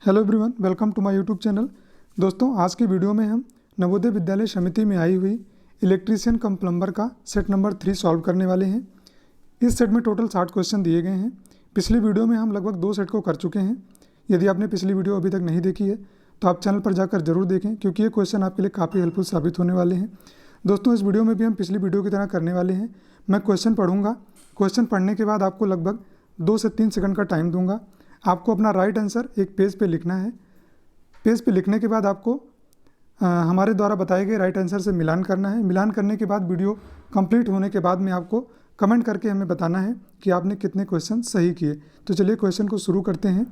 Hello everyone, welcome to my YouTube channel. दोस्तों, आज की वीडियो में हम नवोदय विद्यालय समिति में आई हुई इलेक्ट्रीशियन कम प्लम्बर का सेट नंबर 3 सॉल्व करने वाले हैं। इस सेट में टोटल 60 क्वेश्चन दिए गए हैं। पिछली वीडियो में हम लगभग 2 सेट को कर चुके हैं। यदि आपने पिछली वीडियो अभी तक नहीं देखी है तो आप चैनल पर जाकर जरूर देखें, क्योंकि ये क्वेश्चन आपके लिए काफ़ी हेल्पफुल साबित होने वाले हैं। दोस्तों, इस वीडियो में भी हम पिछली वीडियो की तरह करने वाले हैं। मैं क्वेश्चन पढ़ूंगा। क्वेश्चन पढ़ने के बाद आपको लगभग 2 से 3 सेकंड का टाइम दूंगा। आपको अपना राइट आंसर एक पेज पे लिखना है। पेज पे लिखने के बाद आपको हमारे द्वारा बताए गए राइट आंसर से मिलान करना है। मिलान करने के बाद वीडियो कंप्लीट होने के बाद में आपको कमेंट करके हमें बताना है कि आपने कितने क्वेश्चन सही किए। तो चलिए क्वेश्चन को शुरू करते हैं।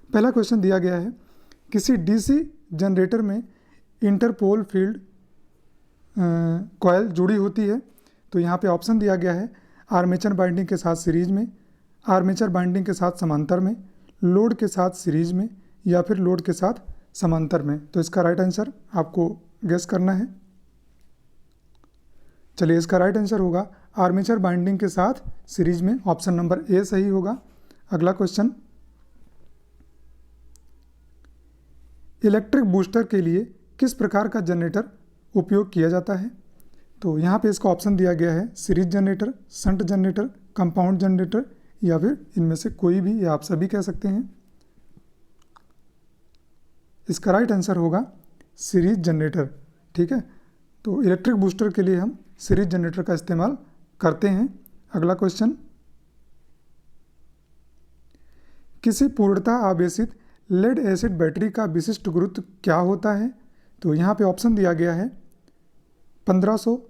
पहला क्वेश्चन दिया गया है, किसी डीसी जनरेटर में इंटरपोल फील्ड कॉयल जुड़ी होती है। तो यहाँ पे ऑप्शन दिया गया है, आर्मेचर बाइंडिंग के साथ सीरीज में, आर्मेचर बाइंडिंग के साथ समांतर में, लोड के साथ सीरीज में, या फिर लोड के साथ समांतर में। तो इसका राइट आंसर आपको गेस करना है। चलिए, इसका राइट आंसर होगा आर्मेचर बाइंडिंग के साथ सीरीज में। ऑप्शन नंबर ए सही होगा। अगला क्वेश्चन, इलेक्ट्रिक बूस्टर के लिए किस प्रकार का जनरेटर उपयोग किया जाता है। तो यहाँ पे इसका ऑप्शन दिया गया है, series generator, shunt generator, compound generator, या फिर इनमें से कोई भी, या आप सभी कह सकते हैं। इसका राइट आंसर होगा सीरीज जनरेटर। ठीक है, तो इलेक्ट्रिक बूस्टर के लिए हम सीरीज जनरेटर का इस्तेमाल करते हैं। अगला क्वेश्चन, किसी पूर्णतः आवेशित लेड एसिड बैटरी का विशिष्ट गुरुत्व क्या होता है। तो यहाँ पे ऑप्शन दिया गया है 1500,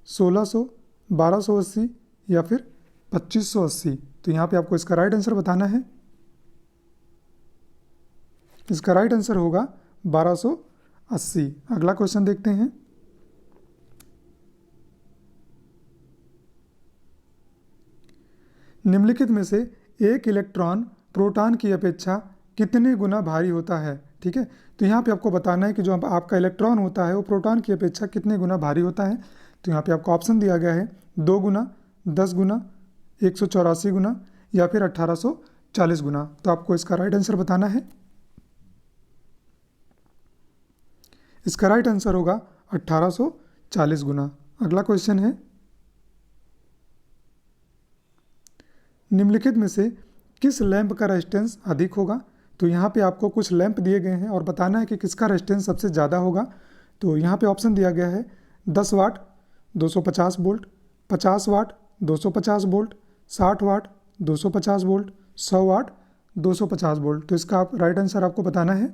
1600, 1280 या फिर 2580। तो यहाँ पे आपको इसका राइट आंसर बताना है। इसका राइट आंसर होगा 1280। अगला क्वेश्चन देखते हैं, निम्नलिखित में से एक इलेक्ट्रॉन प्रोटॉन की अपेक्षा कितने गुना भारी होता है। ठीक है, तो यहाँ पे आपको बताना है कि जो आपका इलेक्ट्रॉन होता है वो प्रोटॉन की अपेक्षा कितने गुना भारी होता है। तो यहाँ पे आपको ऑप्शन दिया गया है 2 गुना, 10 गुना, 184 गुना, या फिर 1840 गुना। तो आपको इसका राइट आंसर बताना है। इसका राइट आंसर होगा 1840 गुना। अगला क्वेश्चन है, निम्नलिखित में से किस लैंप का रेजिस्टेंस अधिक होगा। तो यहाँ पे आपको कुछ लैंप दिए गए हैं और बताना है कि किसका रेजिस्टेंस सबसे ज़्यादा होगा। तो यहाँ पे ऑप्शन दिया गया है 10 वाट 250 वोल्ट, 50 वाट 250 वोल्ट, 60 वाट 250 वोल्ट, 100 वाट 250 वोल्ट। तो इसका राइट आंसर आपको बताना है।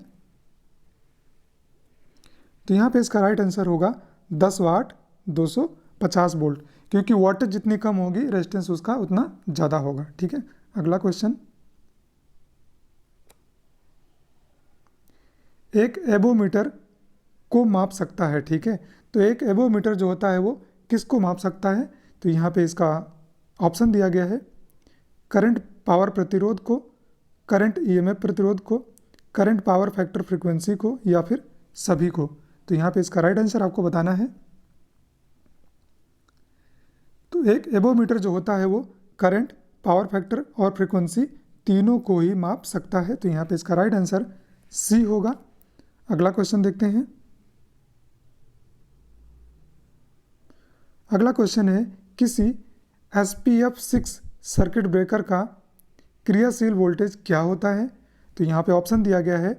तो यहाँ पे इसका राइट आंसर होगा 10 वाट 250 वोल्ट, क्योंकि वाटेज जितनी कम होगी रेजिस्टेंस उसका उतना ज़्यादा होगा। ठीक है, अगला क्वेश्चन, एक एवोमीटर को माप सकता है। ठीक है, तो एक एवोमीटर जो होता है वो किसको माप सकता है। तो यहाँ पे इसका ऑप्शन दिया गया है, करंट पावर प्रतिरोध को, करंट ईएमएफ प्रतिरोध को, करंट पावर फैक्टर फ्रीक्वेंसी को, या फिर सभी को। तो यहाँ पे इसका राइट आंसर आपको बताना है। तो एक एवोमीटर जो होता है वो करंट, पावर फैक्टर और फ्रीक्वेंसी तीनों को ही माप सकता है। तो यहाँ पे इसका राइट आंसर सी होगा। अगला क्वेश्चन देखते हैं। अगला क्वेश्चन है, किसी SPF6 सर्किट ब्रेकर का क्रियाशील वोल्टेज क्या होता है। तो यहाँ पे ऑप्शन दिया गया है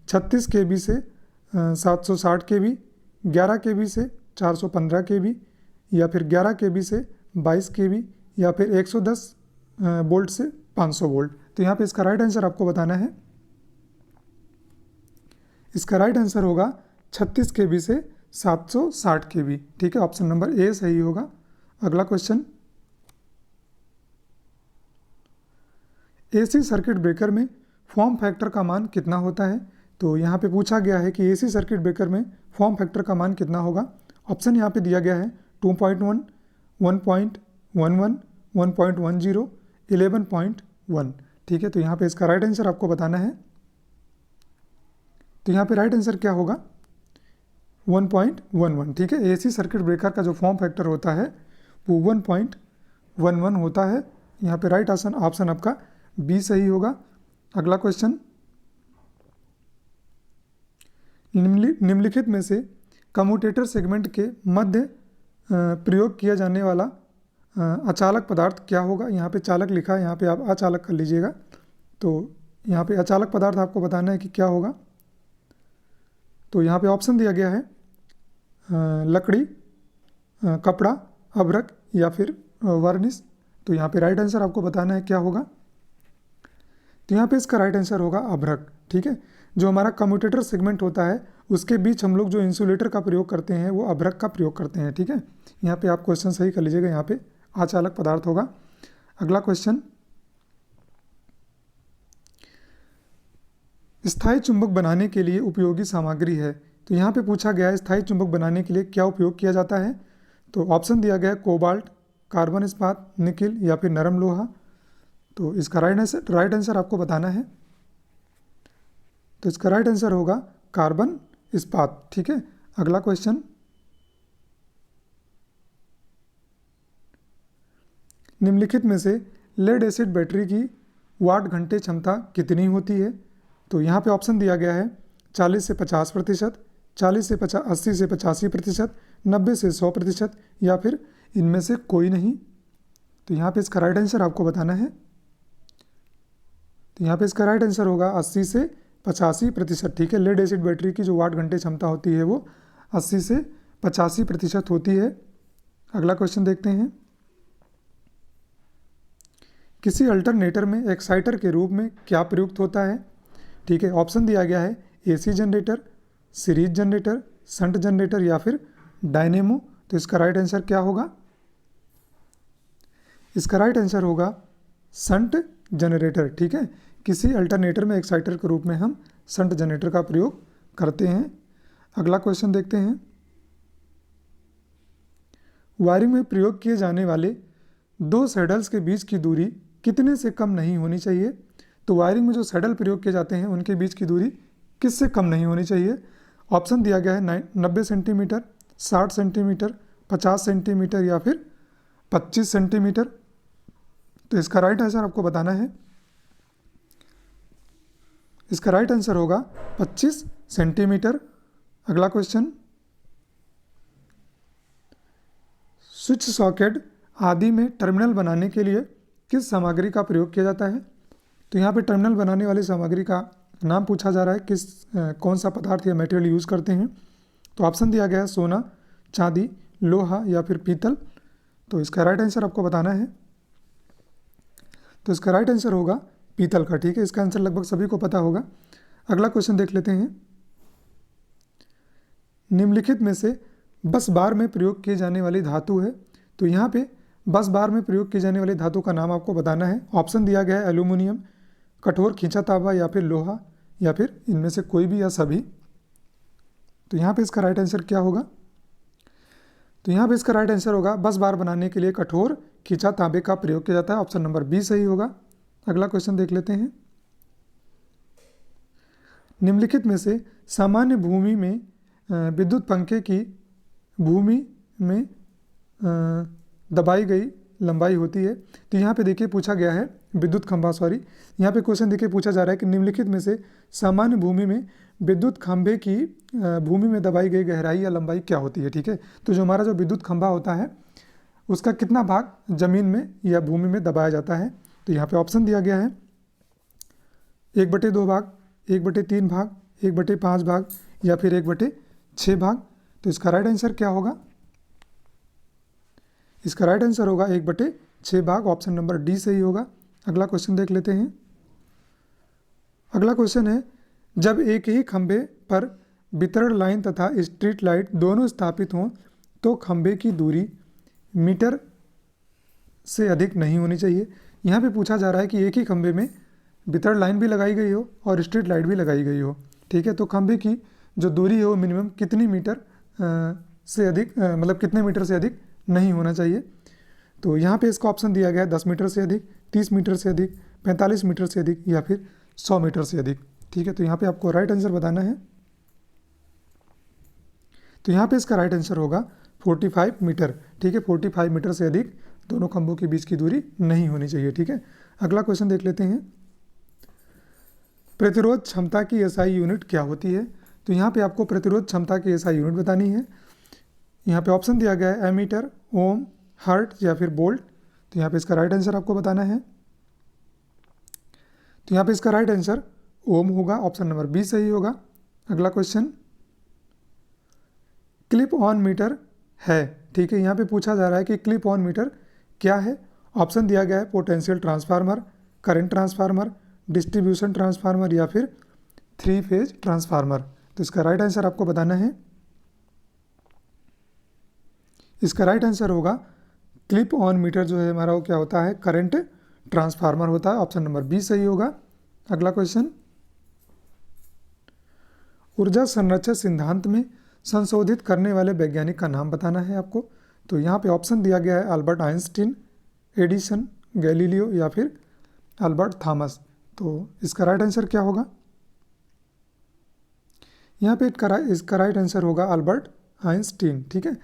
36 kV से 760 kV, 11 kV से 415 kV, या फिर 11 kV से 22 kV, या फिर 110 वोल्ट से 500 वोल्ट। तो यहाँ पे इसका राइट आंसर आपको बताना है। इसका राइट आंसर होगा 36 kV से 760 kV। ठीक है, ऑप्शन नंबर ए सही होगा। अगला क्वेश्चन, AC सर्किट ब्रेकर में फॉर्म फैक्टर का मान कितना होता है। तो यहाँ पे पूछा गया है कि AC सर्किट ब्रेकर में फॉर्म फैक्टर का मान कितना होगा। ऑप्शन यहाँ पे दिया गया है 2.1, 1.11, 1.10, 11.1। ठीक है, तो यहाँ पे इसका राइट आंसर आपको बताना है। तो यहाँ पे राइट आंसर क्या होगा, 1.11। ठीक है, AC सर्किट ब्रेकर का जो फॉर्म फैक्टर होता है वो 1.11 होता है। यहाँ पे राइट ऑप्शन आपका बी सही होगा। अगला क्वेश्चन, निम्नलिखित में से कम्यूटेटर सेगमेंट के मध्य प्रयोग किया जाने वाला अचालक पदार्थ क्या होगा। यहाँ पे चालक लिखा है, यहाँ पे आप अचालक कर लीजिएगा। तो यहाँ पे अचालक पदार्थ आपको बताना है कि क्या होगा। तो यहाँ पे ऑप्शन दिया गया है लकड़ी, कपड़ा, अभ्रक या फिर वर्निश। तो यहाँ पे राइट आंसर आपको बताना है क्या होगा। तो यहाँ पे इसका राइट आंसर होगा अभ्रक। ठीक है, जो हमारा कम्यूटेटर सेगमेंट होता है उसके बीच हम लोग जो इंसुलेटर का प्रयोग करते हैं वो अभ्रक का प्रयोग करते हैं। ठीक है, यहाँ पे आप क्वेश्चन सही कर लीजिएगा, यहाँ पे अचालक पदार्थ होगा। अगला क्वेश्चन, स्थायी चुंबक बनाने के लिए उपयोगी सामग्री है। तो यहाँ पे पूछा गया है स्थायी चुंबक बनाने के लिए क्या उपयोग किया जाता है। तो ऑप्शन दिया गया है कोबाल्ट, कार्बन इस्पात, निकिल या फिर नरम लोहा। तो इसका राइट आंसर आपको बताना है। तो इसका राइट आंसर होगा कार्बन इस्पात। ठीक है, अगला क्वेश्चन, निम्नलिखित में से लेड एसिड बैटरी की वाट घंटे क्षमता कितनी होती है। तो यहाँ पे ऑप्शन दिया गया है 40 से 50%, 80 से 85%, 90 से 100% या फिर इनमें से कोई नहीं। तो यहाँ पे इसका राइट आंसर आपको बताना है। तो यहाँ पे इसका राइट आंसर होगा 80 से 85%। ठीक है, लेड एसिड बैटरी की जो वाट घंटे क्षमता होती है वो 80 से 85% होती है। अगला क्वेश्चन देखते हैं, किसी अल्टरनेटर में एक्साइटर के रूप में क्या प्रयुक्त होता है। ठीक है, ऑप्शन दिया गया है AC generator, series generator, shunt generator या फिर डायनेमो। तो इसका राइट आंसर क्या होगा। इसका राइट आंसर होगा शंट जनरेटर। ठीक है, किसी अल्टरनेटर में एक्साइटर के रूप में हम शंट जनरेटर का प्रयोग करते हैं। अगला क्वेश्चन देखते हैं, वायरिंग में प्रयोग किए जाने वाले दो सैडल्स के बीच की दूरी कितने से कम नहीं होनी चाहिए। तो वायरिंग में जो सैडल प्रयोग किए जाते हैं उनके बीच की दूरी किससे कम नहीं होनी चाहिए। ऑप्शन दिया गया है 90 सेंटीमीटर, 60 सेंटीमीटर, 50 सेंटीमीटर या फिर 25 सेंटीमीटर। तो इसका राइट आंसर आपको बताना है। इसका राइट आंसर होगा 25 सेंटीमीटर। अगला क्वेश्चन, स्विच सॉकेट आदि में टर्मिनल बनाने के लिए किस सामग्री का प्रयोग किया जाता है। तो यहाँ पे टर्मिनल बनाने वाली सामग्री का नाम पूछा जा रहा है, कौन सा पदार्थ या मटेरियल यूज़ करते हैं। तो ऑप्शन दिया गया है सोना, चांदी, लोहा या फिर पीतल। तो इसका राइट आंसर आपको बताना है। तो इसका राइट आंसर होगा पीतल का। ठीक है, इसका आंसर लगभग सभी को पता होगा। अगला क्वेश्चन देख लेते हैं, निम्नलिखित में से बस बार में प्रयोग की जाने वाली धातु है। तो यहाँ पे बस बार में प्रयोग की जाने वाली धातु का नाम आपको बताना है। ऑप्शन दिया गया है एल्यूमिनियम, कठोर खींचा तांबा या फिर लोहा या फिर इनमें से कोई भी या सभी। तो यहाँ पे इसका राइट आंसर क्या होगा। तो यहाँ पे इसका राइट आंसर होगा बस बार बनाने के लिए कठोर खींचा तांबे का प्रयोग किया जाता है। ऑप्शन नंबर बी सही होगा। अगला क्वेश्चन देख लेते हैं, निम्नलिखित में से सामान्य भूमि में विद्युत पंखे की भूमि में दबाई गई लंबाई होती है। तो यहाँ पे देखिए पूछा गया है विद्युत खंभा, यहाँ पे क्वेश्चन देखिए पूछा जा रहा है कि निम्नलिखित में से सामान्य भूमि में विद्युत खंभे की भूमि में दबाई गई गहराई या लंबाई क्या होती है। ठीक है, तो जो हमारा जो विद्युत खंभा होता है उसका कितना भाग जमीन में या भूमि में दबाया जाता है। तो यहाँ पे ऑप्शन दिया गया है 1/2 भाग, 1/3 भाग, 1/5 भाग या फिर 1/6 भाग। तो इसका राइट आंसर क्या होगा। इसका राइट आंसर होगा 1/6 भाग। ऑप्शन नंबर डी सही होगा। अगला क्वेश्चन देख लेते हैं। अगला क्वेश्चन है, जब एक ही खंभे पर वितरण लाइन तथा स्ट्रीट लाइट दोनों स्थापित हों तो खंभे की दूरी मीटर से अधिक नहीं होनी चाहिए। यहाँ पे पूछा जा रहा है कि एक ही खंभे में वितरण लाइन भी लगाई गई हो और स्ट्रीट लाइट भी लगाई गई हो। ठीक है, तो खंभे की जो दूरी है वो मिनिमम कितनी मीटर से अधिक मतलब कितने मीटर से अधिक नहीं होना चाहिए। तो यहाँ पे इसका ऑप्शन दिया गया है 10 मीटर से अधिक, 30 मीटर से अधिक, 45 मीटर से अधिक या फिर 100 मीटर से अधिक। ठीक है, तो यहाँ पे आपको राइट आंसर बताना है। तो यहाँ पे इसका राइट आंसर होगा 45 मीटर। ठीक है, 45 मीटर से अधिक दोनों खंभों के बीच की दूरी नहीं होनी चाहिए। ठीक है, अगला क्वेश्चन देख लेते हैं, प्रतिरोध क्षमता की एसआई यूनिट क्या होती है। तो यहाँ पे आपको प्रतिरोध क्षमता की एसआई यूनिट बतानी है। यहाँ पे ऑप्शन दिया गया है एमीटर, ओम, हर्ट या फिर बोल्ट। तो यहाँ पे इसका राइट आंसर आपको बताना है। तो यहाँ पे इसका राइट आंसर ओम होगा, ऑप्शन नंबर बी सही होगा। अगला क्वेश्चन, क्लिप ऑन मीटर है, ठीक है। यहाँ पे पूछा जा रहा है कि क्लिप ऑन मीटर क्या है। ऑप्शन दिया गया है potential transformer, current transformer, distribution transformer या फिर 3 फेज ट्रांसफार्मर। तो इसका राइट आंसर आपको बताना है। इसका राइट आंसर होगा क्लिप ऑन मीटर जो है हमारा वो क्या होता है, करंट ट्रांसफार्मर होता है, ऑप्शन नंबर बी सही होगा। अगला क्वेश्चन, ऊर्जा संरक्षण सिद्धांत में संशोधित करने वाले वैज्ञानिक का नाम बताना है आपको। तो यहाँ पे ऑप्शन दिया गया है अल्बर्ट आइंस्टीन, एडिसन, गैलीलियो या फिर अल्बर्ट थॉमस। तो इसका राइट आंसर क्या होगा? यहाँ पे इसका राइट आंसर होगा अल्बर्ट आइंस्टीन, ठीक है।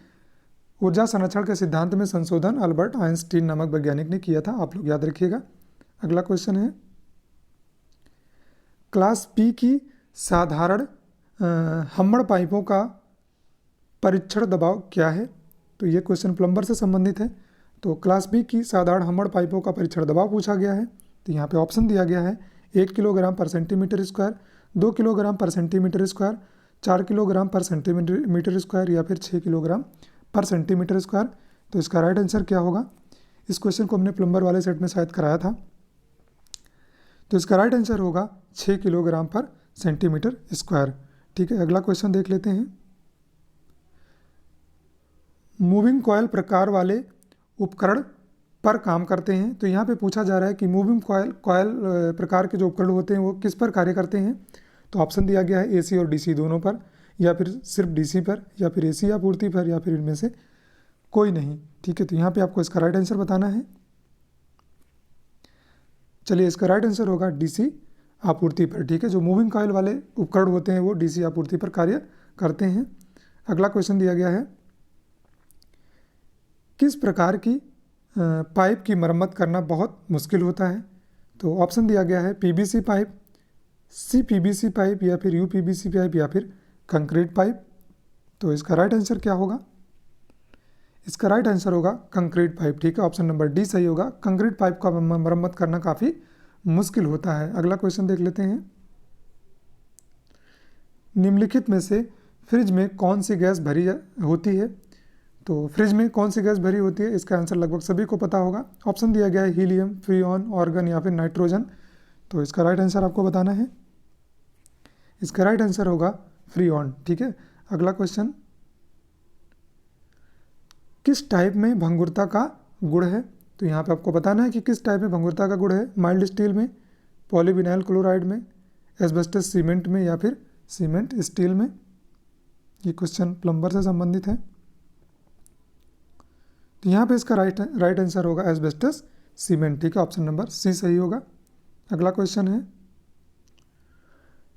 ऊर्जा संरक्षण के सिद्धांत में संशोधन अल्बर्ट आइंस्टीन नामक वैज्ञानिक ने किया था, आप लोग याद रखिएगा। अगला क्वेश्चन है, क्लास पी की साधारण हमड़ पाइपों का परीक्षण दबाव क्या है? तो ये क्वेश्चन प्लम्बर से संबंधित है। तो क्लास बी की साधारण हमड़ पाइपों का परीक्षण दबाव पूछा गया है। तो यहाँ पे ऑप्शन दिया गया है 1 किलोग्राम पर सेंटीमीटर स्क्वायर, 2 किलोग्राम पर सेंटीमीटर स्क्वायर, 4 किलोग्राम पर सेंटीमीटर स्क्वायर या फिर 6 किलोग्राम पर सेंटीमीटर स्क्वायर। तो इसका राइट आंसर क्या होगा? इस क्वेश्चन को हमने प्लम्बर वाले सेट में शायद कराया था। तो इसका राइट आंसर होगा 6 किलोग्राम पर सेंटीमीटर स्क्वायर, ठीक है। अगला क्वेश्चन देख लेते हैं, मूविंग कॉयल प्रकार वाले उपकरण पर काम करते हैं। तो यहाँ पे पूछा जा रहा है कि मूविंग कॉयल प्रकार के जो उपकरण होते हैं वो किस पर कार्य करते हैं। तो ऑप्शन दिया गया है एसी और डीसी दोनों पर, या फिर सिर्फ डीसी पर, या फिर एसी आपूर्ति पर, या फिर इनमें से कोई नहीं, ठीक है। तो यहाँ पे आपको इसका राइट आंसर बताना है। चलिए, इसका राइट आंसर होगा डीसी आपूर्ति पर, ठीक है। जो मूविंग कॉयल वाले उपकरण होते हैं वो डीसी आपूर्ति पर कार्य करते हैं। अगला क्वेश्चन दिया गया है, किस प्रकार की पाइप की मरम्मत करना बहुत मुश्किल होता है? तो ऑप्शन दिया गया है पीवीसी पाइप, सीपीवीसी पाइप या फिर यूपीवीसी पाइप या फिर कंक्रीट पाइप। तो इसका राइट आंसर क्या होगा? इसका राइट आंसर होगा कंक्रीट पाइप, ठीक है। ऑप्शन नंबर डी सही होगा। कंक्रीट पाइप का मरम्मत करना काफ़ी मुश्किल होता है। अगला क्वेश्चन देख लेते हैं, निम्नलिखित में से फ्रिज में कौन सी गैस भरी होती है? तो फ्रिज में कौन सी गैस भरी होती है? इसका आंसर लगभग सभी को पता होगा। ऑप्शन दिया गया है हीलियम, फ्रीऑन, ऑर्गन या फिर नाइट्रोजन। तो इसका राइट आंसर आपको बताना है। इसका राइट आंसर होगा फ्रीऑन, ठीक है। अगला क्वेश्चन, किस टाइप में भंगुरता का गुण है? तो यहाँ पे आपको बताना है कि किस टाइप में भंगुरता का गुण है। माइल्ड स्टील में, पॉलीविनाइल क्लोराइड में, एस्बेस्टस सीमेंट में या फिर सीमेंट स्टील में। ये क्वेश्चन प्लम्बर से संबंधित है। तो यहाँ पे इसका राइट आंसर होगा एस्बेस्टस सीमेंट, ठीक है। ऑप्शन नंबर सी सही होगा। अगला क्वेश्चन है,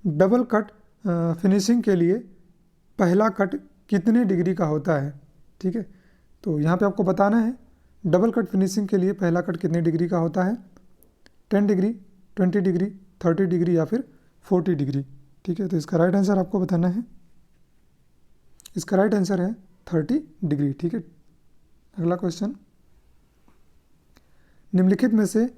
डबल कट फिनिशिंग के लिए पहला कट कितने डिग्री का होता है? ठीक है, तो यहाँ पे आपको बताना है डबल कट फिनिशिंग के लिए पहला कट कितने डिग्री का होता है। 10 डिग्री, 20 डिग्री, 30 डिग्री या फिर 40 डिग्री, ठीक है। तो इसका राइट आंसर आपको बताना है। इसका राइट आंसर है 30 डिग्री, ठीक है। अगला क्वेश्चन, निम्नलिखित में से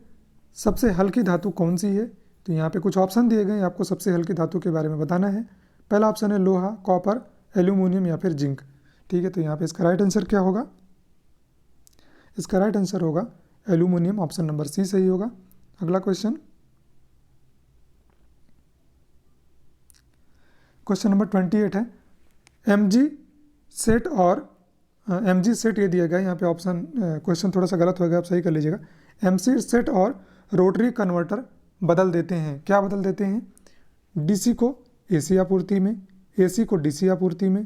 सबसे हल्की धातु कौन सी है? तो यहाँ पे कुछ ऑप्शन दिए गए हैं, आपको सबसे हल्की धातु के बारे में बताना है। पहला ऑप्शन है लोहा, कॉपर, एल्यूमिनियम या फिर जिंक, ठीक है। तो यहाँ पे इसका राइट आंसर क्या होगा? इसका राइट आंसर होगा एल्यूमिनियम, ऑप्शन नंबर सी सही होगा। अगला क्वेश्चन, क्वेश्चन नंबर 28 है, एमजी सेट और एमजी सेट ये दिया गया है। यहाँ पे ऑप्शन क्वेश्चन थोड़ा सा गलत हो गया, आप सही कर लीजिएगा। एमजी सेट और रोटरी कन्वर्टर बदल देते हैं, क्या बदल देते हैं? डीसी को एसी आपूर्ति में, एसी को डीसी आपूर्ति में,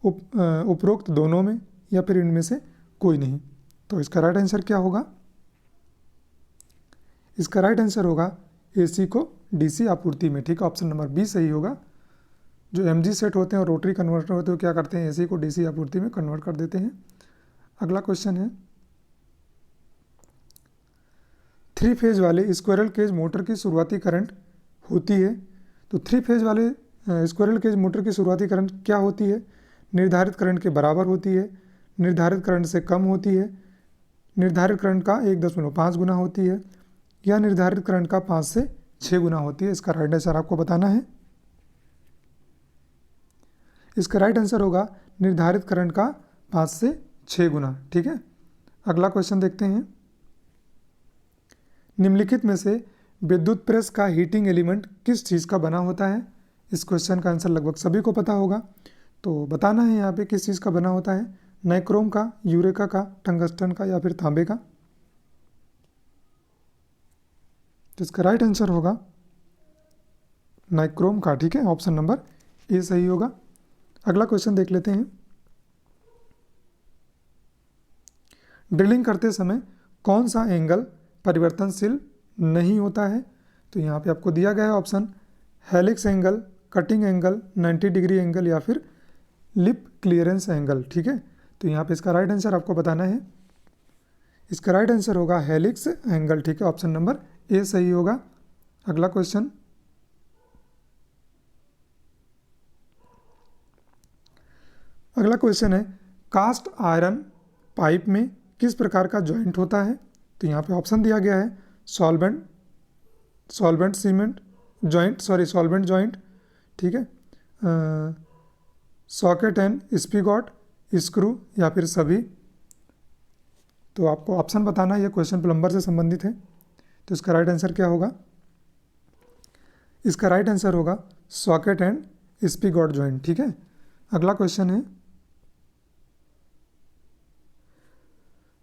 उपरोक्त दोनों में या फिर इनमें से कोई नहीं। तो इसका राइट आंसर क्या होगा? इसका राइट आंसर होगा एसी को डीसी आपूर्ति में, ठीक है। ऑप्शन नंबर बी सही होगा। जो एमजी सेट होते हैं और रोटरी कन्वर्टर होते हैं वो क्या करते हैं? एसी को डीसी आपूर्ति में कन्वर्ट कर देते हैं। अगला क्वेश्चन है, 3 फेज वाले स्क्विरल केज मोटर की शुरुआती करंट होती है। तो 3 फेज वाले स्क्विरल केज मोटर की शुरुआती करंट क्या होती है? निर्धारित करंट के बराबर होती है, निर्धारित करंट से कम होती है, निर्धारित करंट का 1.5 गुना होती है, या निर्धारित करंट का 5 से 6 गुना होती है। इसका राइट आंसर आपको बताना है। इसका राइट आंसर होगा निर्धारित करंट का 5 से 6 गुना। ठीक है, अगला क्वेश्चन देखते हैं। निम्नलिखित में से विद्युत प्रेस का हीटिंग एलिमेंट किस चीज़ का बना होता है? इस क्वेश्चन का आंसर लगभग सभी को पता होगा, तो बताना है यहाँ पे किस चीज़ का बना होता है। नाइक्रोम का, यूरेका का, टंगस्टन का, या फिर तांबे का? तो इसका राइट आंसर होगा नाइक्रोम का। ठीक है, ऑप्शन नंबर ए सही होगा। अगला क्वेश्चन देख लेते हैं। ड्रिलिंग करते समय कौन सा एंगल परिवर्तनशील नहीं होता है? तो यहाँ पे आपको दिया गया है option helix angle, cutting angle, 90 degree angle, या फिर लिप क्लियरेंस एंगल। ठीक है, तो यहाँ पे इसका राइट आंसर आपको बताना है। इसका राइट आंसर होगा हेलिक्स एंगल। ठीक है, ऑप्शन नंबर ए सही होगा। अगला क्वेश्चन। अगला क्वेश्चन है कास्ट आयरन पाइप में किस प्रकार का जॉइंट होता है? तो यहाँ पे ऑप्शन दिया गया है सॉल्वेंट जॉइंट। ठीक है, सॉकेट एंड स्पिगॉट, स्क्रू, या फिर सभी? तो आपको ऑप्शन बताना है, यह क्वेश्चन प्लम्बर से संबंधित है। तो इसका राइट आंसर क्या होगा? इसका राइट आंसर होगा सॉकेट एंड स्पिगॉट जॉइंट। ठीक है, अगला क्वेश्चन है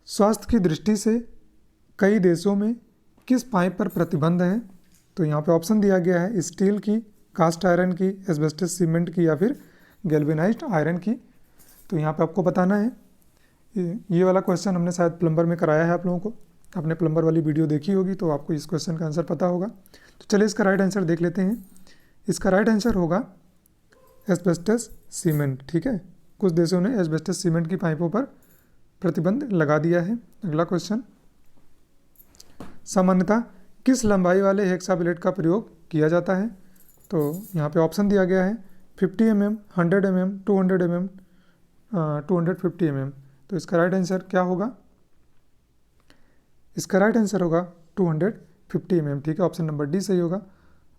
स्वास्थ्य की दृष्टि से कई देशों में किस पाइप पर प्रतिबंध है? तो यहाँ पे ऑप्शन दिया गया है स्टील की, कास्ट आयरन की, एस्बेस्टस सीमेंट की, या फिर गैल्वेनाइज्ड आयरन की? तो यहाँ पे आपको बताना है। ये वाला क्वेश्चन हमने शायद प्लम्बर में कराया है आप लोगों को। आपने प्लम्बर वाली वीडियो देखी होगी तो आपको इस क्वेश्चन का आंसर पता होगा। तो चलिए इसका राइट आंसर देख लेते हैं। इसका राइट आंसर होगा एस्बेस्टस सीमेंट। ठीक है, कुछ देशों ने एस्बेस्टस सीमेंट की पाइपों पर प्रतिबंध लगा दिया है। अगला क्वेश्चन। सामान्यतः किस लंबाई वाले हेक्साब्लेड का प्रयोग किया जाता है? तो यहाँ पे ऑप्शन दिया गया है 50 mm, 100 mm, 200 mm, 250 mm। तो इसका राइट आंसर क्या होगा? इसका राइट आंसर होगा 250 mm। ठीक है, ऑप्शन नंबर डी सही होगा।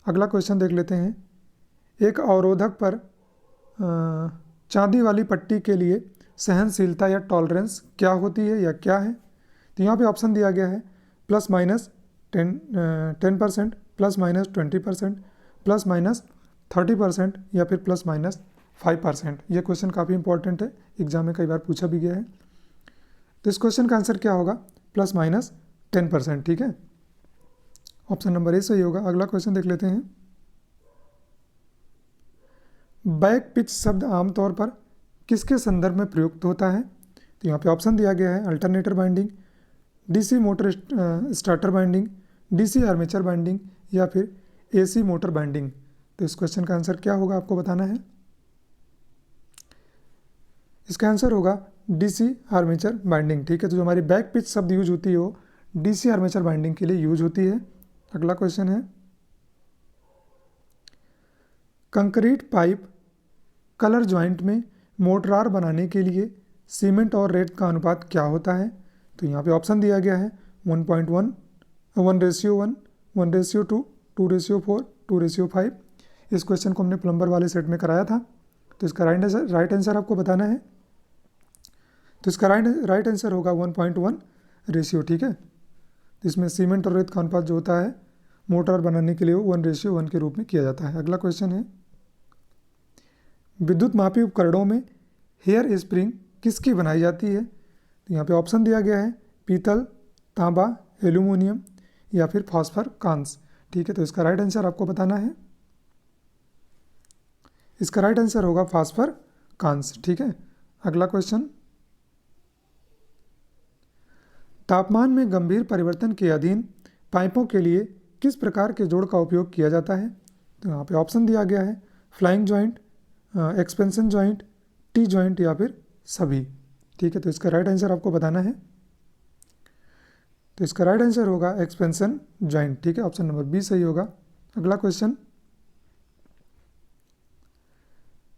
अगला क्वेश्चन देख लेते हैं। एक अवरोधक पर चांदी वाली पट्टी के लिए सहनशीलता या टॉलरेंस क्या होती है या क्या है? तो यहाँ पे ऑप्शन दिया गया है +-10%, +-20%, +-30%, या फिर +-5%। यह क्वेश्चन काफ़ी इंपॉर्टेंट है, एग्जाम में कई बार पूछा भी गया है। तो इस क्वेश्चन का आंसर क्या होगा? +-10%। ठीक है, ऑप्शन नंबर ए सही होगा। अगला क्वेश्चन देख लेते हैं। बैक पिच शब्द आमतौर पर किसके संदर्भ में प्रयुक्त होता है? तो यहाँ पे ऑप्शन दिया गया है alternator binding, DC motor starter binding, DC armature binding, या फिर एसी मोटर बाइंडिंग? तो इस क्वेश्चन का आंसर क्या होगा आपको बताना है। इसका आंसर होगा डीसी आर्मेचर बाइंडिंग। ठीक है, तो जो हमारी बैक पिच शब्द यूज होती है वो डीसी आर्मेचर बाइंडिंग के लिए यूज होती है। अगला क्वेश्चन है कंक्रीट पाइप कलर जॉइंट में मोर्टार बनाने के लिए सीमेंट और रेत का अनुपात क्या होता है? तो यहाँ पे ऑप्शन दिया गया है 1.1, 1:1, 1:2, 2:4, 2:5। इस क्वेश्चन को हमने प्लम्बर वाले सेट में कराया था। तो इसका राइट आंसर आपको बताना है। तो इसका राइट आंसर होगा 1.1 रेशियो। ठीक है, इसमें सीमेंट और रेत का अनुपात जो होता है मोर्टार बनाने के लिए वो 1:1 के रूप में किया जाता है। अगला क्वेश्चन है विद्युत मापी उपकरणों में हेयर स्प्रिंग किसकी बनाई जाती है? तो यहाँ पे ऑप्शन दिया गया है पीतल, तांबा, एल्यूमिनियम, या फिर फॉस्फर कांस। ठीक है, तो इसका राइट आंसर आपको बताना है। इसका राइट आंसर होगा फॉस्फर कांस। ठीक है, अगला क्वेश्चन। तापमान में गंभीर परिवर्तन के अधीन पाइपों के लिए किस प्रकार के जोड़ का उपयोग किया जाता है? तो यहाँ पे ऑप्शन दिया गया है flying joint, expansion joint, T joint, या फिर सभी? ठीक है, तो इसका राइट आंसर आपको बताना है। तो इसका राइट आंसर होगा एक्सपेंशन जॉइंट। ठीक है, ऑप्शन नंबर बी सही होगा। अगला क्वेश्चन।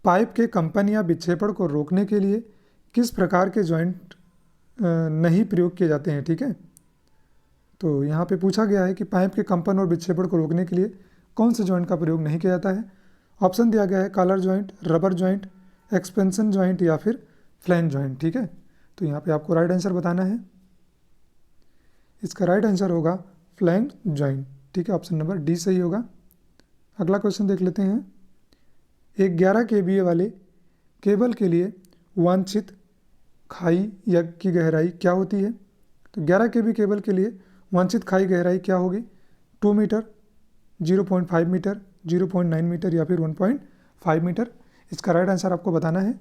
पाइप के कंपन या विक्षेपण को रोकने के लिए किस प्रकार के जॉइंट नहीं प्रयोग किए जाते हैं। ठीक है, तो यहाँ पे पूछा गया है कि पाइप के कंपन और विक्षेपण को रोकने के लिए कौन से जॉइंट का प्रयोग नहीं किया जाता है। ऑप्शन दिया गया है collar joint, rubber joint, expansion joint या फिर फ्लैंज जॉइंट। ठीक है, तो यहाँ पे आपको राइट आंसर बताना है। इसका राइट आंसर होगा फ्लैंज जॉइंट। ठीक है, ऑप्शन नंबर डी सही होगा। अगला क्वेश्चन देख लेते हैं। एक 11 kVA वाले केबल के लिए वांछित खाई या की गहराई क्या होती है। तो 11 kV केबल के लिए वांछित खाई गहराई क्या होगी। 2 मीटर, 0.5 मीटर, 0.9 मीटर या फिर 1.5 मीटर। इसका राइट आंसर आपको बताना है।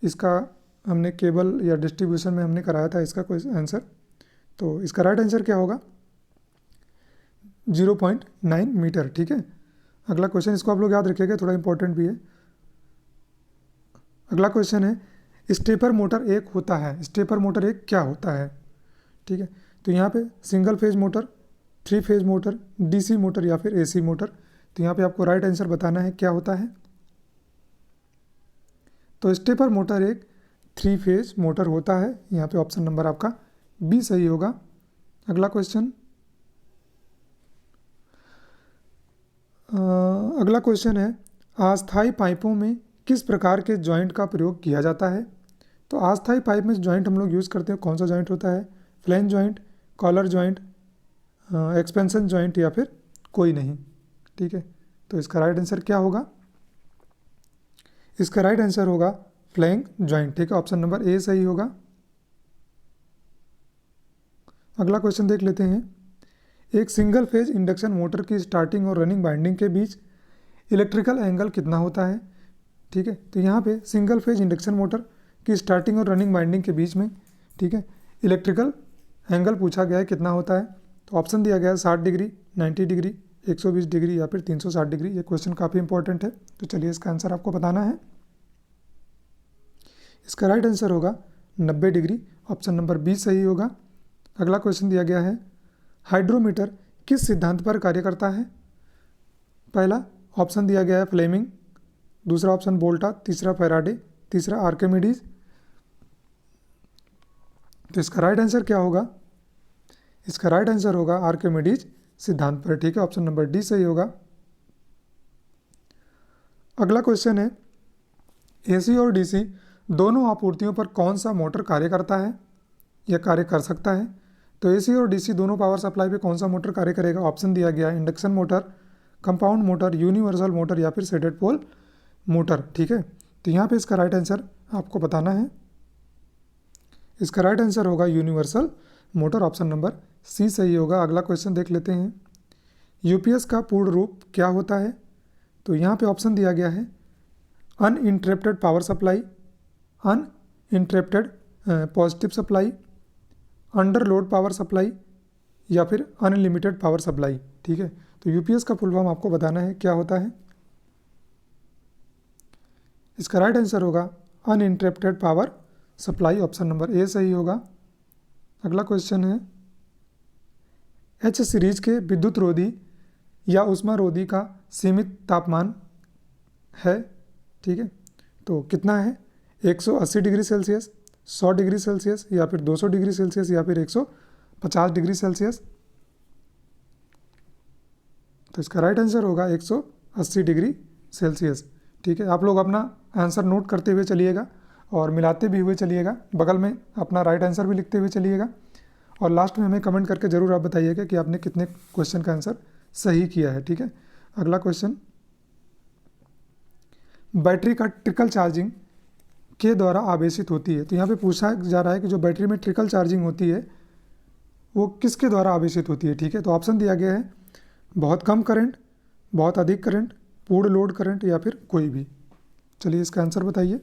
इसका हमने केबल या डिस्ट्रीब्यूशन में हमने कराया था इसका कोई आंसर, तो इसका राइट आंसर क्या होगा 0.9 मीटर। ठीक है, अगला क्वेश्चन, इसको आप लोग याद रखिएगा, थोड़ा इंपॉर्टेंट भी है। अगला क्वेश्चन है स्टेपर मोटर एक होता है, स्टेपर मोटर एक क्या होता है। ठीक है, तो यहाँ पे single phase motor, 3 phase motor, DC motor या फिर एसी मोटर। तो यहाँ पे आपको राइट आंसर बताना है क्या होता है। तो स्टेपर मोटर एक 3 फेज मोटर होता है। यहाँ पे ऑप्शन नंबर आपका बी सही होगा। अगला क्वेश्चन, अगला क्वेश्चन है अस्थायी पाइपों में किस प्रकार के जॉइंट का प्रयोग किया जाता है। तो अस्थायी पाइप में जॉइंट हम लोग यूज़ करते हैं, कौन सा जॉइंट होता है। Flange joint, collar joint, expansion joint या फिर कोई नहीं। ठीक है, तो इसका राइट आंसर क्या होगा। इसका राइट आंसर होगा फ्लैंज जॉइंट। ठीक है, ऑप्शन नंबर ए सही होगा। अगला क्वेश्चन देख लेते हैं। एक सिंगल फेज इंडक्शन मोटर की स्टार्टिंग और रनिंग वाइंडिंग के बीच इलेक्ट्रिकल एंगल कितना होता है। ठीक है, तो यहाँ पे सिंगल फेज इंडक्शन मोटर की स्टार्टिंग और रनिंग वाइंडिंग के बीच में, ठीक है, इलेक्ट्रिकल एंगल पूछा गया है कितना होता है। तो ऑप्शन दिया गया है 60 डिग्री, 90 डिग्री, 120 डिग्री या फिर 360 डिग्री। ये क्वेश्चन काफ़ी इंपॉर्टेंट है, तो चलिए इसका आंसर आपको बताना है। इसका राइट आंसर होगा 90 डिग्री, ऑप्शन नंबर बी सही होगा। अगला क्वेश्चन दिया गया है हाइड्रोमीटर किस सिद्धांत पर कार्य करता है। पहला ऑप्शन दिया गया है फ्लेमिंग, दूसरा ऑप्शन वोल्टा, तीसरा फैराडे, तीसरा आर्किमिडीज। तो इसका राइट आंसर क्या होगा। इसका राइट आंसर होगा आर्किमिडीज सिद्धांत पर। ठीक है, ऑप्शन नंबर डी सही होगा। अगला क्वेश्चन है एसी और डीसी दोनों आपूर्तियों पर कौन सा मोटर कार्य करता है या कार्य कर सकता है। तो एसी और डीसी दोनों पावर सप्लाई पे कौन सा मोटर कार्य करेगा। ऑप्शन दिया गया induction motor, compound motor, universal motor या फिर सेडेड पोल मोटर। ठीक है, तो यहाँ पे इसका राइट आंसर आपको बताना है। इसका राइट आंसर होगा universal motor, option number C सही होगा। अगला क्वेश्चन देख लेते हैं। यूपीएस का पूर्ण रूप क्या होता है। तो यहाँ पे ऑप्शन दिया गया है uninterrupted power supply, uninterrupted positive supply, under load power supply या फिर अनलिमिटेड पावर सप्लाई। ठीक है, तो यूपीएस का फुल फॉर्म आपको बताना है क्या होता है। इसका राइट आंसर होगा uninterrupted power supply, option number A सही होगा। अगला क्वेश्चन है एच सीरीज के विद्युत रोधी या ऊष्मा रोधी का सीमित तापमान है। ठीक है, तो कितना है 180 डिग्री सेल्सियस, 100 डिग्री सेल्सियस या फिर 200 डिग्री सेल्सियस या फिर 150 डिग्री सेल्सियस। तो इसका राइट आंसर होगा 180 डिग्री सेल्सियस। ठीक है, आप लोग अपना आंसर नोट करते हुए चलिएगा और मिलाते भी हुए चलिएगा, बगल में अपना राइट आंसर भी लिखते हुए चलिएगा और लास्ट में हमें कमेंट करके ज़रूर आप बताइएगा कि आपने कितने क्वेश्चन का आंसर सही किया है। ठीक है, अगला क्वेश्चन बैटरी का ट्रिकल चार्जिंग के द्वारा आवेशित होती है। तो यहाँ पे पूछा जा रहा है कि जो बैटरी में ट्रिकल चार्जिंग होती है वो किसके द्वारा आवेशित होती है। ठीक है, तो ऑप्शन दिया गया है बहुत कम करंट, बहुत अधिक करंट, पूर्ण लोड करंट या फिर कोई भी। चलिए इसका आंसर बताइए।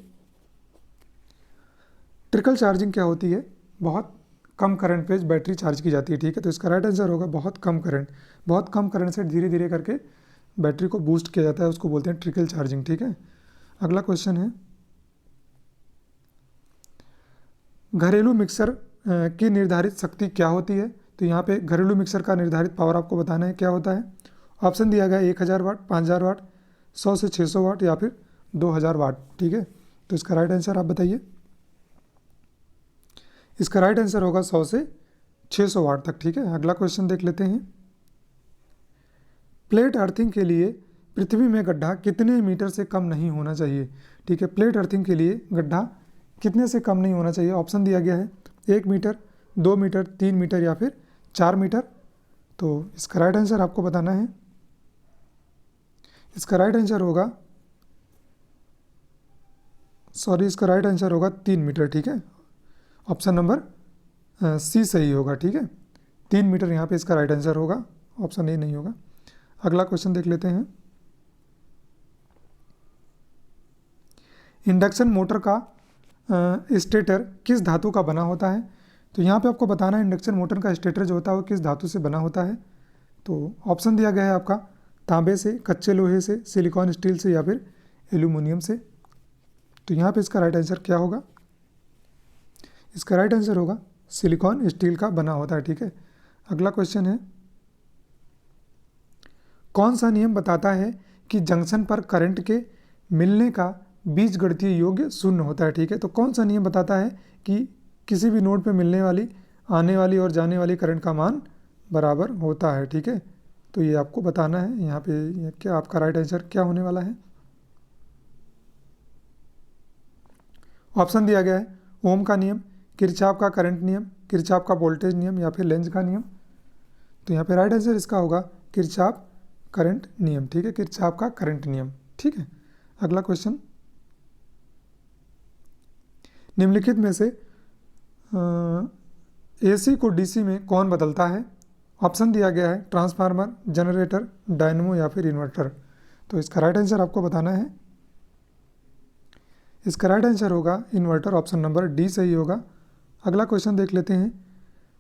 ट्रिकल चार्जिंग क्या होती है, बहुत कम करंट पे बैटरी चार्ज की जाती है। ठीक है, तो इसका राइट आंसर होगा बहुत कम करंट। बहुत कम करंट से धीरे धीरे करके बैटरी को बूस्ट किया जाता है, उसको बोलते हैं ट्रिकल चार्जिंग। ठीक है, अगला क्वेश्चन है घरेलू मिक्सर की निर्धारित शक्ति क्या होती है। तो यहाँ पे घरेलू मिक्सर का निर्धारित पावर आपको बताना है क्या होता है। ऑप्शन दिया गया 1000 वाट, 5000 वाट, 100 से 600 वाट या फिर 2000 वाट। ठीक है, तो इसका राइट आंसर आप बताइए। इसका राइट आंसर होगा 100 से 600 वाट तक। ठीक है, अगला क्वेश्चन देख लेते हैं। प्लेट अर्थिंग के लिए पृथ्वी में गड्ढा कितने मीटर से कम नहीं होना चाहिए। ठीक है, प्लेट अर्थिंग के लिए गड्ढा कितने से कम नहीं होना चाहिए। ऑप्शन दिया गया है 1 मीटर, 2 मीटर, 3 मीटर या फिर 4 मीटर। तो इसका राइट आंसर आपको बताना है। इसका राइट आंसर होगा इसका राइट आंसर होगा 3 मीटर। ठीक है, ऑप्शन नंबर सी सही होगा। ठीक है, 3 मीटर यहाँ पे इसका राइट आंसर होगा, ऑप्शन ए नहीं होगा। अगला क्वेश्चन देख लेते हैं। इंडक्शन मोटर का स्टेटर किस धातु का बना होता है। तो यहाँ पे आपको बताना है इंडक्शन मोटर का स्टेटर जो होता है वो किस धातु से बना होता है। तो ऑप्शन दिया गया है आपका तांबे से, कच्चे लोहे से, सिलिकॉन स्टील से या फिर एल्यूमिनियम से। तो यहाँ पे इसका राइट आंसर क्या होगा। इसका राइट आंसर होगा सिलिकॉन स्टील का बना होता है। ठीक है, अगला क्वेश्चन है। कौन सा नियम बताता है कि जंक्शन पर करंट के मिलने का बीजगणितीय योग शून्य होता है। ठीक है, तो कौन सा नियम बताता है कि किसी भी नोड पे मिलने वाली, आने वाली और जाने वाली करंट का मान बराबर होता है। ठीक है, तो ये आपको बताना है। यहाँ पे क्या आपका राइट आंसर क्या होने वाला है। ऑप्शन दिया गया है ओम का नियम, किरचॉफ का करंट नियम, किरचॉफ का वोल्टेज नियम या फिर लेंज का नियम। तो यहाँ पे राइट आंसर इसका होगा किरचॉफ करंट नियम। ठीक है, किरचॉफ का करंट नियम। ठीक है, अगला क्वेश्चन। निम्नलिखित में से एसी को डीसी में कौन बदलता है। ऑप्शन दिया गया है ट्रांसफार्मर, जनरेटर, डायनमो या फिर इन्वर्टर। तो इसका राइट आंसर आपको बताना है। इसका राइट आंसर होगा इन्वर्टर, ऑप्शन नंबर डी सही होगा। अगला क्वेश्चन देख लेते हैं।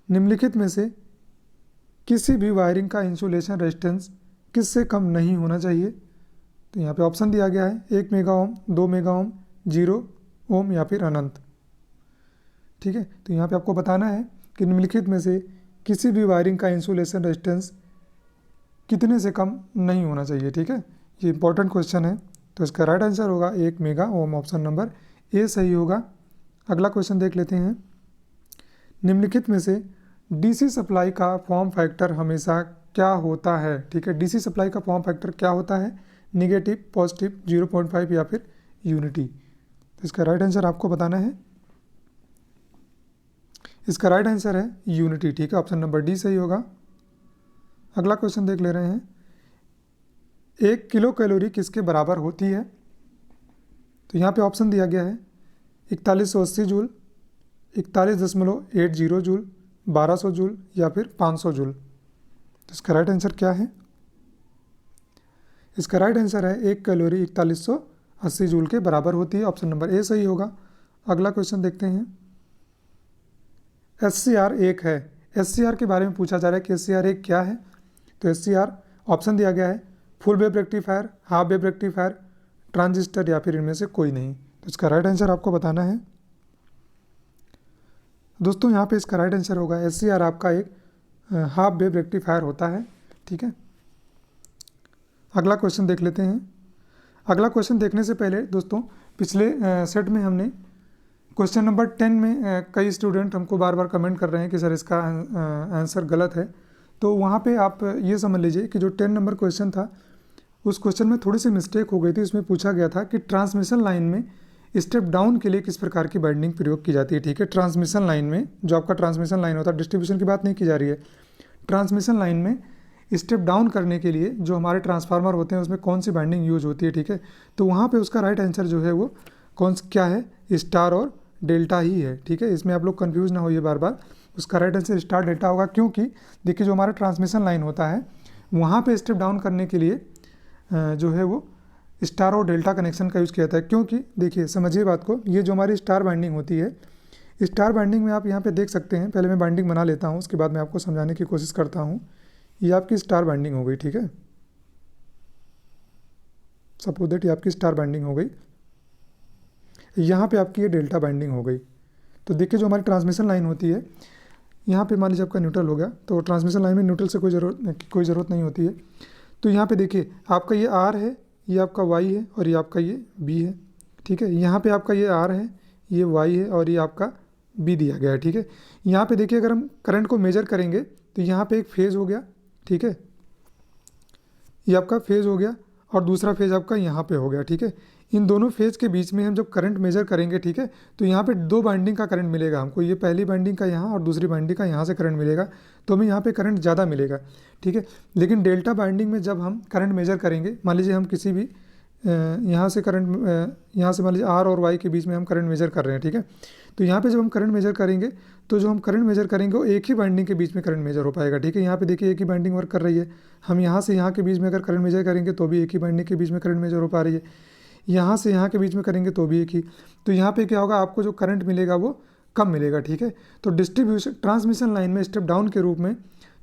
निम्नलिखित में से किसी भी वायरिंग का इंसुलेशन रेजिस्टेंस किससे कम नहीं होना चाहिए। तो यहाँ पे ऑप्शन दिया गया है 1 मेगा ओम, 2 मेगा ओम, 0 ओम या फिर अनंत। ठीक है, तो यहाँ पे आपको बताना है कि निम्नलिखित में से किसी भी वायरिंग का इंसुलेशन रेजिस्टेंस कितने से कम नहीं होना चाहिए। ठीक है, ये इंपॉर्टेंट क्वेश्चन है। तो इसका राइट आंसर होगा 1 mega ohm, option number A सही होगा। अगला क्वेश्चन देख लेते हैं। निम्नलिखित में से डीसी सप्लाई का फॉर्म फैक्टर हमेशा क्या होता है। ठीक है, डीसी सप्लाई का फॉर्म फैक्टर क्या होता है, नेगेटिव, पॉजिटिव, 0.5 या फिर यूनिटी। तो इसका राइट आंसर आपको बताना है। इसका राइट आंसर है यूनिटी। ठीक है, ऑप्शन नंबर डी सही होगा। अगला क्वेश्चन देख ले रहे हैं। 1 किलो कैलोरी किसके बराबर होती है। तो यहाँ पे ऑप्शन दिया गया है 4180 जूल, 41.80 जूल, 1200 जूल या फिर 500 जूल। तो इसका राइट आंसर क्या है। इसका राइट आंसर है 1 कैलोरी 4180 जूल के बराबर होती है, ऑप्शन नंबर ए सही होगा। अगला क्वेश्चन देखते हैं। SCR एक है। SCR के बारे में पूछा जा रहा है कि SCR एक क्या है। तो SCR ऑप्शन दिया गया है full wave rectifier, half wave rectifier, transistor या फिर इनमें से कोई नहीं। तो इसका राइट आंसर आपको बताना है। दोस्तों यहाँ पे इसका राइट आंसर होगा SCR आपका एक हाफ वेव रेक्टिफायर होता है। ठीक है, अगला क्वेश्चन देख लेते हैं। अगला क्वेश्चन देखने से पहले दोस्तों पिछले सेट में हमने क्वेश्चन नंबर 10 में कई स्टूडेंट हमको बार बार कमेंट कर रहे हैं कि सर इसका आंसर गलत है। तो वहाँ पे आप ये समझ लीजिए कि जो 10 नंबर क्वेश्चन था उस क्वेश्चन में थोड़ी सी मिस्टेक हो गई थी। उसमें पूछा गया था कि ट्रांसमिशन लाइन में स्टेप डाउन के लिए किस प्रकार की बाइंडिंग प्रयोग की जाती है। ठीक है, ट्रांसमिशन लाइन में जो आपका ट्रांसमिशन लाइन होता है, डिस्ट्रीब्यूशन की बात नहीं की जा रही है, ट्रांसमिशन लाइन में स्टेप डाउन करने के लिए जो हमारे ट्रांसफार्मर होते हैं उसमें कौन सी बाइंडिंग यूज होती है। ठीक है, तो वहाँ पे उसका राइट आंसर जो है वो क्या है, स्टार और डेल्टा ही है। ठीक है, इसमें आप लोग कंफ्यूज ना होइए बार बार। उसका राइट आंसर स्टार डेल्टा होगा, क्योंकि देखिए जो हमारा ट्रांसमिशन लाइन होता है वहाँ पे स्टेप डाउन करने के लिए जो है वो स्टार और डेल्टा कनेक्शन का यूज़ किया जाता है। क्योंकि देखिए समझिए बात को, ये जो हमारी स्टार बाइंडिंग होती है, स्टार बाइंडिंग में आप यहाँ पे देख सकते हैं। पहले मैं बाइंडिंग बना लेता हूँ, उसके बाद मैं आपको समझाने की कोशिश करता हूँ। ये आपकी स्टार बाइंडिंग हो गई। ठीक है, सपोज दैट ये आपकी स्टार बाइंडिंग हो गई, यहाँ पे आपकी ये डेल्टा बाइंडिंग हो गई। तो देखिए जो हमारी ट्रांसमिशन लाइन होती है, यहाँ पे मान लीजिए आपका न्यूट्रल हो गया, तो ट्रांसमिशन लाइन में न्यूट्रल से कोई ज़रूरत नहीं होती है। तो यहाँ पे देखिए आपका ये आर है, ये आपका वाई है और ये आपका ये बी है, ठीक है। यहाँ पे आपका ये आर है, ये वाई है और ये आपका बी दिया गया है, ठीक है। यहाँ पे देखिए अगर हम करंट को मेजर करेंगे तो यहाँ पे एक फेज़ हो गया, ठीक है, ये आपका फेज़ हो गया और दूसरा फेज़ आपका यहाँ पे हो गया, ठीक है। इन दोनों फेज़ के बीच में हम जब करंट मेजर करेंगे, ठीक है, तो यहाँ पे दो बाइंडिंग का करंट मिलेगा हमको, ये पहली बाइंडिंग का यहाँ और दूसरी बाइंडिंग का यहाँ से करंट मिलेगा, तो हमें यहाँ पे करंट ज़्यादा मिलेगा, ठीक है। लेकिन डेल्टा बाइंडिंग में जब हम करंट मेजर करेंगे, मान लीजिए हम किसी भी यहाँ से करंट यहाँ से मान लीजिए आर और वाई के बीच में हम करंट मेजर कर रहे हैं, ठीक है। तो यहाँ पे जब हम करंट मेजर करेंगे तो जो हम करंट मेजर करेंगे वो एक ही बाइंडिंग के बीच में करंट मेजर हो पाएगा, ठीक है। यहाँ पे देखिए एक ही बाइंडिंग वर्क कर रही है, हम यहाँ से यहाँ के बीच में अगर करंट मेजर करेंगे तो भी एक ही बाइंडिंग के बीच में करंट मेजर हो पा रही है, यहाँ से यहाँ के बीच में करेंगे तो भी एक ही। तो यहाँ पे क्या होगा, आपको जो करंट मिलेगा वो कम मिलेगा, ठीक है। तो डिस्ट्रीब्यूशन ट्रांसमिशन लाइन में स्टेप डाउन के रूप में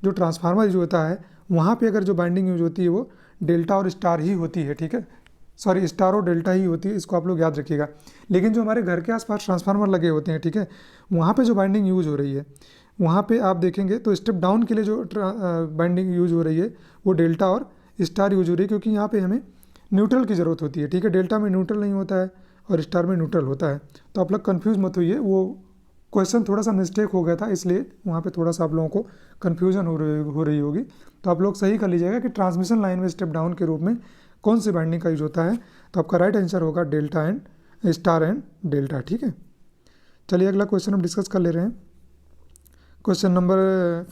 जो ट्रांसफार्मर यूज होता है वहाँ पे अगर जो बाइंडिंग यूज होती है वो डेल्टा और स्टार ही होती है, ठीक है, सॉरी स्टार और डेल्टा ही होती है, इसको आप लोग याद रखिएगा। लेकिन जो हमारे घर के आसपास ट्रांसफार्मर लगे होते हैं, ठीक है, वहाँ पे जो बाइंडिंग यूज हो रही है वहाँ पे आप देखेंगे तो स्टेप डाउन के लिए जो बाइंडिंग यूज हो रही है वो डेल्टा और स्टार यूज हो रही है, क्योंकि यहाँ पे हमें न्यूट्रल की ज़रूरत होती है, ठीक है। डेल्टा में न्यूट्रल नहीं होता है और स्टार में न्यूट्रल होता है, तो आप लोग कन्फ्यूज़ मत होइए, वो क्वेश्चन थोड़ा सा मिस्टेक हो गया था इसलिए वहाँ पे थोड़ा सा आप लोगों को कन्फ्यूजन हो रही होगी। तो आप लोग सही कर लीजिएगा कि ट्रांसमिशन लाइन में स्टेप डाउन के रूप में कौन सी बाइंडिंग का यूज होता है। तो आपका राइट आंसर होगा delta and star and delta, ठीक है। चलिए अगला क्वेश्चन हम डिस्कस कर ले रहे हैं। क्वेश्चन नंबर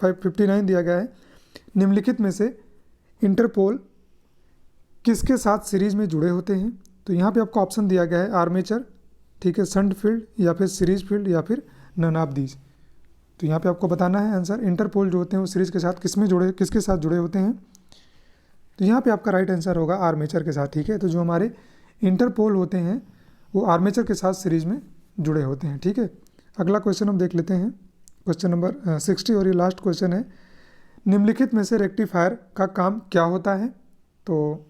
559 दिया गया है, निम्नलिखित में से इंटरपोल किसके साथ सीरीज में जुड़े होते हैं। तो यहाँ पे आपको ऑप्शन दिया गया है आर्मेचर, ठीक है, शंट फील्ड या फिर सीरीज फील्ड या फिर नन ऑफ दीज। तो यहाँ पे आपको बताना है आंसर, इंटरपोल जो होते हैं वो सीरीज के साथ किसके साथ जुड़े होते हैं। तो यहाँ पे आपका राइट आंसर होगा आर्मेचर के साथ, ठीक है। तो जो हमारे इंटरपोल होते हैं वो आर्मेचर के साथ सीरीज में जुड़े होते हैं, ठीक है। अगला क्वेश्चन हम देख लेते हैं, क्वेश्चन नंबर 60 और ये लास्ट क्वेश्चन है, निम्नलिखित में से रेक्टिफायर का काम क्या होता है। तो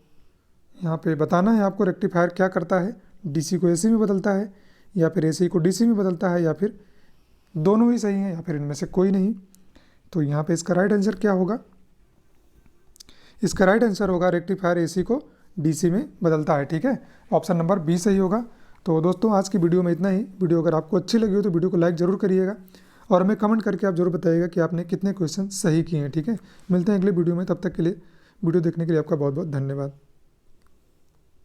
यहाँ पे बताना है आपको रेक्टिफायर क्या करता है, डीसी को एसी में बदलता है या फिर एसी को डीसी में बदलता है या फिर दोनों ही सही हैं या फिर इनमें से कोई नहीं। तो यहाँ पे इसका राइट आंसर क्या होगा, इसका राइट आंसर होगा रेक्टिफायर एसी को डीसी में बदलता है, ठीक है। ऑप्शन नंबर बी सही होगा। तो दोस्तों आज की वीडियो में इतना ही। वीडियो अगर आपको अच्छी लगी हो तो वीडियो को लाइक ज़रूर करिएगा और हमें कमेंट करके आप जरूर बताइएगा कि आपने कितने क्वेश्चन सही किए हैं, ठीक है। मिलते हैं अगले वीडियो में, तब तक के लिए वीडियो देखने के लिए आपका बहुत बहुत धन्यवाद।